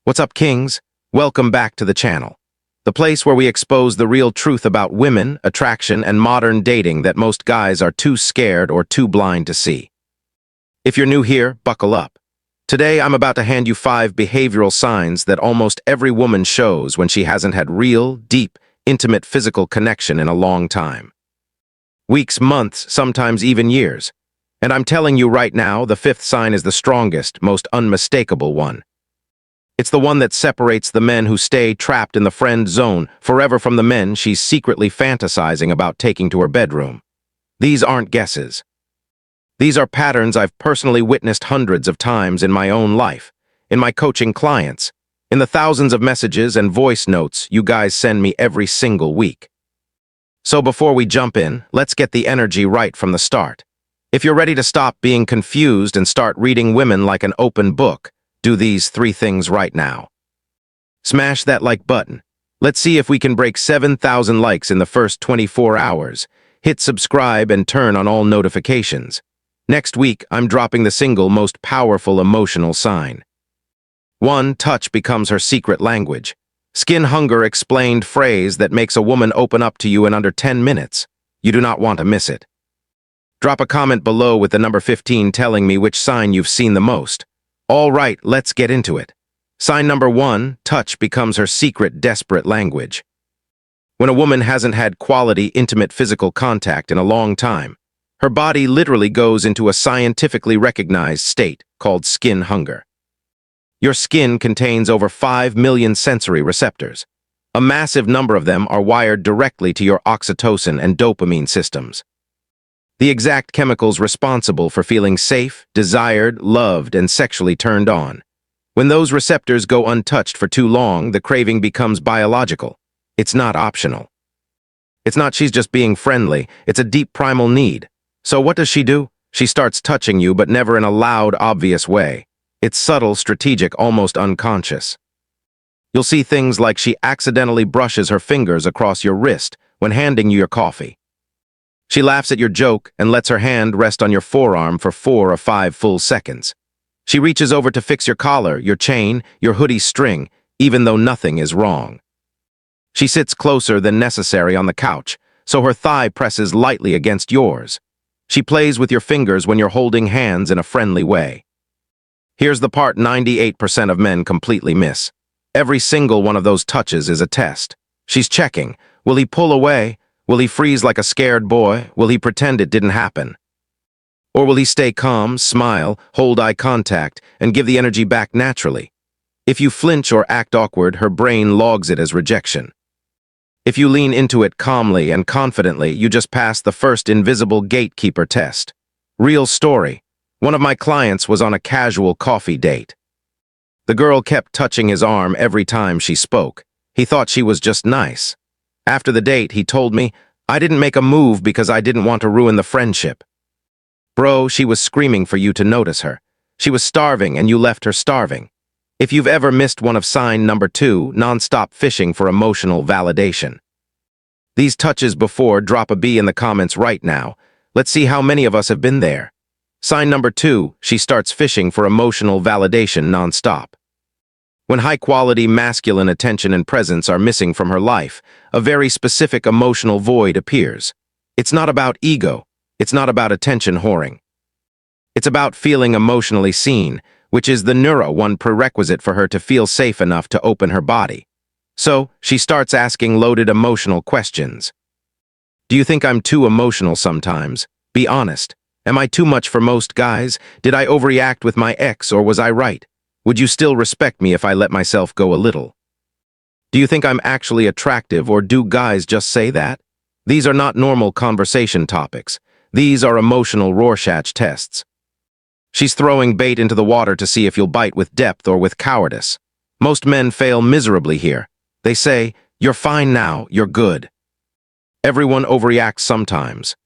What's up, kings? Welcome back to the channel, the place where we expose the real truth about women, attraction, and modern dating that most guys are too scared or too blind to see. If you're new here, buckle up. Today, I'm about to hand you 5 behavioral signs that almost every woman shows when she hasn't had real, deep, intimate physical connection in a long time. Weeks, months, sometimes even years. And I'm telling you right now, the 5th sign is the strongest, most unmistakable one. It's the one that separates the men who stay trapped in the friend zone forever from the men she's secretly fantasizing about taking to her bedroom. These aren't guesses. These are patterns I've personally witnessed hundreds of times in my own life, in my coaching clients, in the thousands of messages and voice notes you guys send me every single week. So before we jump in, let's get the energy right from the start. If you're ready to stop being confused and start reading women like an open book, do these 3 things right now. Smash that like button. Let's see if we can break 7,000 likes in the first 24 hours. Hit subscribe and turn on all notifications. Next week, I'm dropping the single most powerful emotional sign. 1. Touch becomes her secret language. Skin hunger explained phrase that makes a woman open up to you in under 10 minutes. You do not want to miss it. Drop a comment below with the number 15 telling me which sign you've seen the most. All right, let's get into it. Sign number 1, touch becomes her secret, desperate language. When a woman hasn't had quality, intimate physical contact in a long time, her body literally goes into a scientifically recognized state called skin hunger. Your skin contains over 5 million sensory receptors. A massive number of them are wired directly to your oxytocin and dopamine systems, the exact chemicals responsible for feeling safe, desired, loved, and sexually turned on. When those receptors go untouched for too long, the craving becomes biological. It's not optional. It's not she's just being friendly, it's a deep primal need. So what does she do? She starts touching you, but never in a loud, obvious way. It's subtle, strategic, almost unconscious. You'll see things like she accidentally brushes her fingers across your wrist when handing you your coffee. She laughs at your joke and lets her hand rest on your forearm for 4 or 5 full seconds. She reaches over to fix your collar, your chain, your hoodie string, even though nothing is wrong. She sits closer than necessary on the couch, so her thigh presses lightly against yours. She plays with your fingers when you're holding hands in a friendly way. Here's the part 98% of men completely miss. Every single one of those touches is a test. She's checking. Will he pull away? Will he freeze like a scared boy? Will he pretend it didn't happen? Or will he stay calm, smile, hold eye contact, and give the energy back naturally? If you flinch or act awkward, her brain logs it as rejection. If you lean into it calmly and confidently, you just pass the first invisible gatekeeper test. Real story. One of my clients was on a casual coffee date. The girl kept touching his arm every time she spoke. He thought she was just nice. After the date, he told me, "I didn't make a move because I didn't want to ruin the friendship." Bro, she was screaming for you to notice her. She was starving and you left her starving. If you've ever missed one of sign number 2, non-stop fishing for emotional validation. These touches before, drop a B in the comments right now. Let's see how many of us have been there. Sign number 2, she starts fishing for emotional validation non-stop. When high-quality masculine attention and presence are missing from her life, a very specific emotional void appears. It's not about ego. It's not about attention whoring. It's about feeling emotionally seen, which is the number 1 prerequisite for her to feel safe enough to open her body. So, she starts asking loaded emotional questions. Do you think I'm too emotional sometimes? Be honest. Am I too much for most guys? Did I overreact with my ex, or was I right? Would you still respect me if I let myself go a little? Do you think I'm actually attractive, or do guys just say that? These are not normal conversation topics. These are emotional Rorschach tests. She's throwing bait into the water to see if you'll bite with depth or with cowardice. Most men fail miserably here. They say, "You're fine now, you're good." Everyone overreacts sometimes.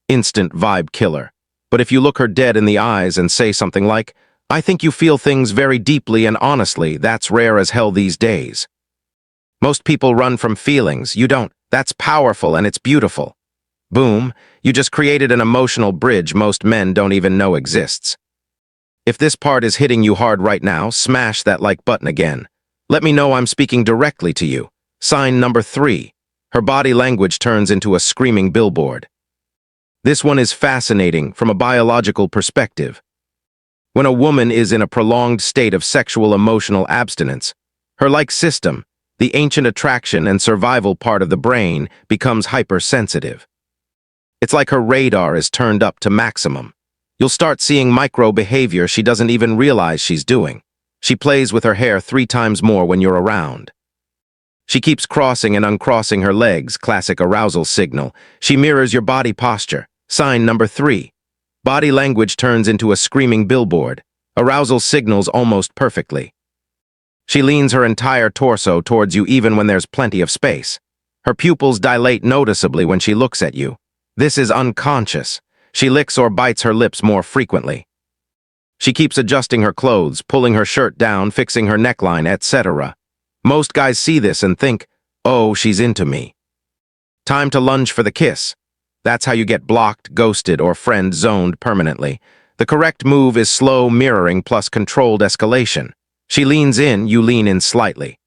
Instant vibe killer. But if you look her dead in the eyes and say something like, "I think you feel things very deeply and honestly," that's rare as hell these days. Most people run from feelings. You don't. That's powerful and it's beautiful. Boom, you just created an emotional bridge most men don't even know exists. If this part is hitting you hard right now, smash that like button again. Let me know I'm speaking directly to you. Sign number 3. Her body language turns into a screaming billboard. This one is fascinating from a biological perspective. When a woman is in a prolonged state of sexual emotional abstinence, her like system, the ancient attraction and survival part of the brain, becomes hypersensitive. It's like her radar is turned up to maximum. You'll start seeing micro behavior she doesn't even realize she's doing. She plays with her hair 3 times more when you're around. She keeps crossing and uncrossing her legs, classic arousal signal. She mirrors your body posture. Sign number 3. Body language turns into a screaming billboard. Arousal signals almost perfectly. She leans her entire torso towards you even when there's plenty of space. Her pupils dilate noticeably when she looks at you. This is unconscious. She licks or bites her lips more frequently. She keeps adjusting her clothes, pulling her shirt down, fixing her neckline, etc. Most guys see this and think, oh, she's into me. Time to lunge for the kiss. That's how you get blocked, ghosted, or friend-zoned permanently. The correct move is slow mirroring plus controlled escalation. She leans in, you lean in slightly.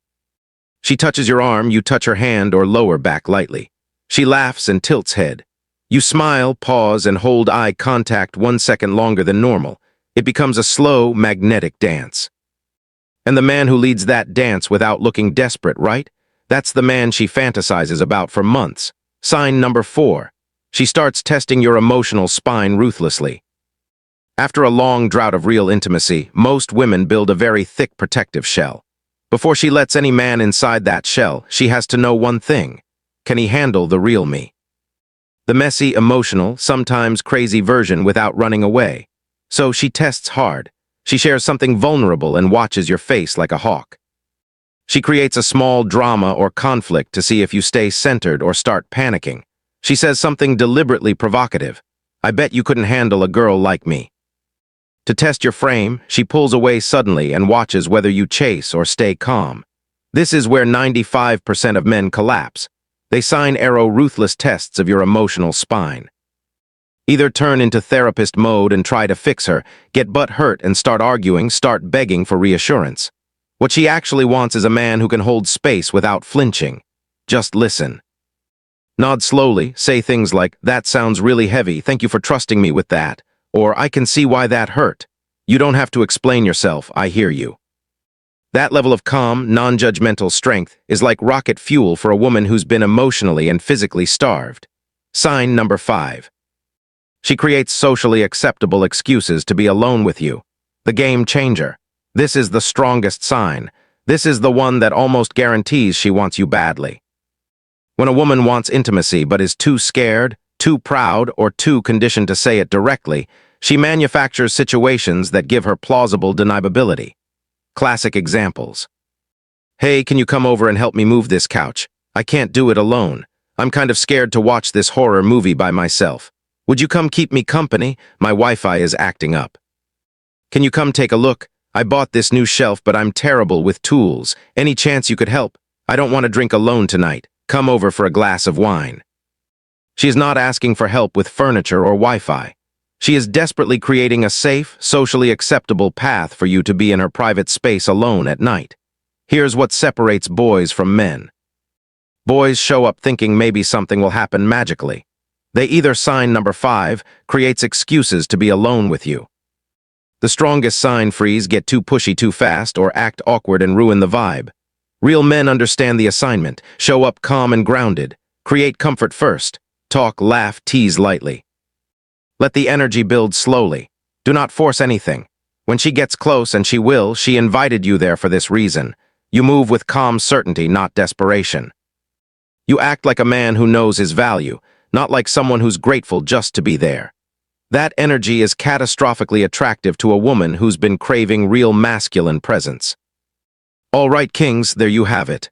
She touches your arm, you touch her hand or lower back lightly. She laughs and tilts head. You smile, pause, and hold eye contact 1 second longer than normal. It becomes a slow, magnetic dance. And the man who leads that dance without looking desperate, right? That's the man she fantasizes about for months. Sign number 4. She starts testing your emotional spine ruthlessly. After a long drought of real intimacy, most women build a very thick protective shell. Before she lets any man inside that shell, she has to know one thing. Can he handle the real me? The messy, emotional, sometimes crazy version without running away. So she tests hard. She shares something vulnerable and watches your face like a hawk. She creates a small drama or conflict to see if you stay centered or start panicking. She says something deliberately provocative. I bet you couldn't handle a girl like me. To test your frame, she pulls away suddenly and watches whether you chase or stay calm. This is where 95% of men collapse. They sign arrow ruthless tests of your emotional spine. Either turn into therapist mode and try to fix her, get butt hurt and start arguing, start begging for reassurance. What she actually wants is a man who can hold space without flinching. Just listen. Nod slowly, say things like, that sounds really heavy, thank you for trusting me with that. Or, I can see why that hurt. You don't have to explain yourself, I hear you. That level of calm, non-judgmental strength is like rocket fuel for a woman who's been emotionally and physically starved. Sign number 5. She creates socially acceptable excuses to be alone with you. The game changer. This is the strongest sign. This is the one that almost guarantees she wants you badly. When a woman wants intimacy but is too scared, too proud, or too conditioned to say it directly, she manufactures situations that give her plausible deniability. Classic examples. Hey, can you come over and help me move this couch? I can't do it alone. I'm kind of scared to watch this horror movie by myself. Would you come keep me company? My Wi-Fi is acting up. Can you come take a look? I bought this new shelf, but I'm terrible with tools. Any chance you could help? I don't want to drink alone tonight. Come over for a glass of wine. She is not asking for help with furniture or Wi-Fi. She is desperately creating a safe, socially acceptable path for you to be in her private space alone at night. Here's what separates boys from men. Boys show up thinking maybe something will happen magically. They either sign number 5, creates excuses to be alone with you. The strongest sign freeze, get too pushy too fast, or act awkward and ruin the vibe. Real men understand the assignment, show up calm and grounded, create comfort first, talk, laugh, tease lightly. Let the energy build slowly. Do not force anything. When she gets close, and she will, she invited you there for this reason. You move with calm certainty, not desperation. You act like a man who knows his value, not like someone who's grateful just to be there. That energy is catastrophically attractive to a woman who's been craving real masculine presence. All right, kings, there you have it.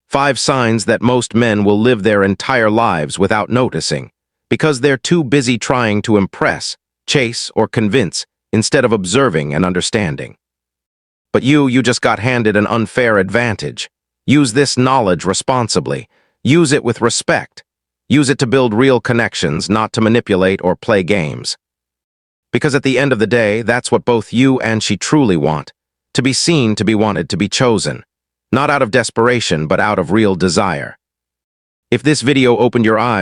5 signs that most men will live their entire lives without noticing, because they're too busy trying to impress, chase, or convince, instead of observing and understanding. But you just got handed an unfair advantage. Use this knowledge responsibly. Use it with respect. Use it to build real connections, not to manipulate or play games. Because at the end of the day, that's what both you and she truly want. To be seen, to be wanted, to be chosen. not out of desperation, but out of real desire. If this video opened your eyes,